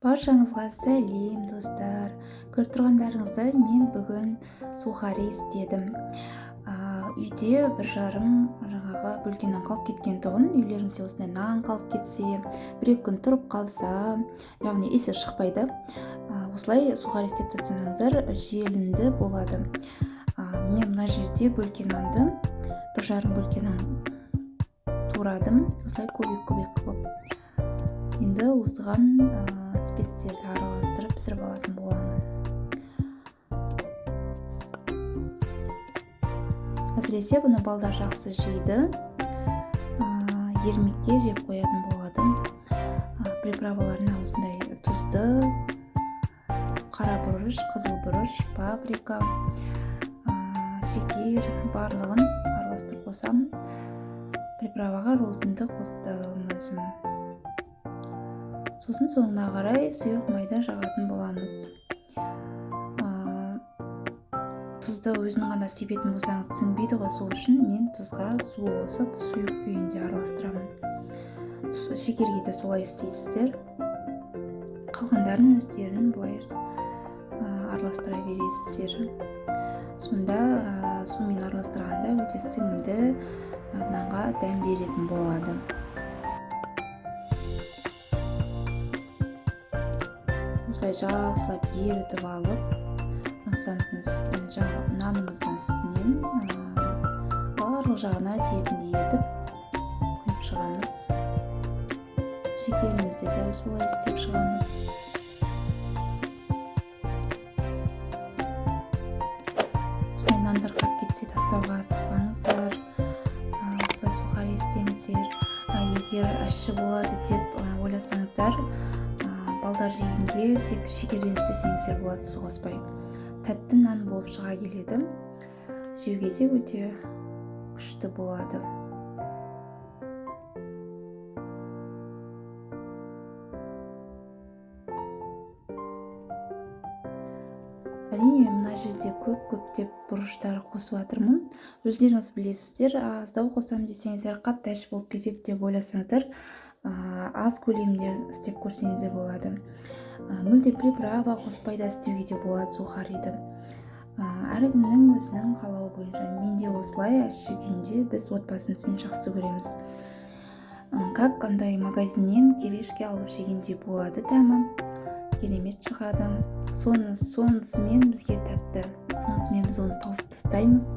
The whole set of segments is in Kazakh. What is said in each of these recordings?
Баршаңызға сәлем достар. Көріп тұрғандарыңыздай мен бүгін сухари істедім. Үйде бір жарым жаңағы бөлкеннен қалып кеткен тұғын. Үйлеріңізде осындай нан қалып кетсе, бір-екі күн тұрып қалса, яғни иісі шықпайды. Осылай сухари істеп тастасаңыздар желінді болады. Мен мына жерде бөлке нанды, бір жарым бөлке нан турадым, осылай көбік-көбік қылып. Енді осыған спецтерді араластырып пісіріп алатын боламын. Әсіресе бұны балдар жақсы жейді, ермекке жеп қоятын болады. Приправаларына осындай тұзды, қара бұрыш, қызыл бұрыш, паприка, шекер барлығын араластырып қосам. Приправаға роллтымды қостым өзім. Сосын соңына қарай сұйық майда жағатын боламыз. Тұзды өзінің ғана себетін болсаңыз сіңбейді ғой, сол үшін мен тұзға су қосып сұйық күйінде араластырамын. Шекерге де солай істейсіздер. Қалғандарын өздерін былай араластыра бересіздер. Сонда сумен араластырғанда өте сіңімді нанға дәм беретін болады. Осылай жақсылап ерітіп алып, нанымыздың үстінен барлық жағына тиетіндей етіп құйып шығамыз. Шекерімізді де солай істеп шығамыз. Осылай нандар қалып кетсе тастауға асықпаңыздар. Осылай сухари істеңіздер. Егер ащы болады деп ойласаңыздар, балдар жегенге тек шекерден істесеңіздер болады, тұз қоспай. Тәтті нан болып шыға келеді. Жеуге де өте күшті болады. Әрине, мен мына жерде көп-көптеп бұрыштар қосып жатырмын. Өздеріңіз білесіздер, аздау қосам десеңіздер қатты аш болып кетеді деп ойласаңыздар, аз көлемде істеп көрсеңіздер болады. Мүлде приправа қоспай да істеуге де болады сухариді. Әркімнің өзінің қалауы бойынша. Менде осылай ащы күйінде біз отбасымызбен жақсы көреміз. Как андай магазиннен келешке алып жегенде болады, дәмі керемет шығады. Сонысымен бізге тәтті. Сонысымен біз оны тауысып тастаймыз.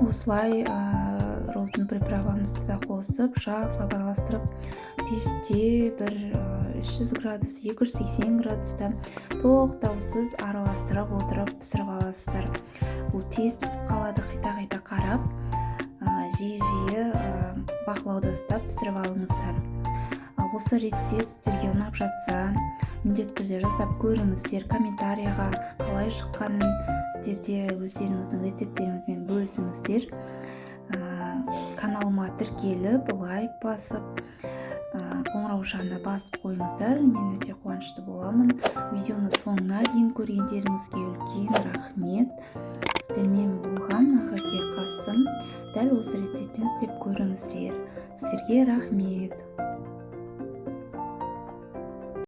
Осылай роллтың приправамызды да қосып, жақсылап араластырып, пеште бір 300 градус, 280 градуста тоқтаусыз араластырып отырып пісіріп аласыздар. Бұл тез пісіп қалады, қайта-қайта қарап, жиі-жиі бақылауда ұстап пісіріп алыңыздар. Осы рецепт сіздерге ұнап жатса, міндетті түрде жасап көріңіздер. Комментарияға қалай шыққанын сіздерде өздеріңіздің рецептеріңізбен бөлісіңіздер. Каналыма тіркеліп, лайк басып, қоңырау жағына басып қойыңыздар. Мен өте қуанышты боламын. Видеоны соңына дейін көргендеріңізге үлкен рахмет. Сіздермен болған Ағаке Қасым. Дәл осы рецептпен істеп көріңіздер. Сіздерге рахмет.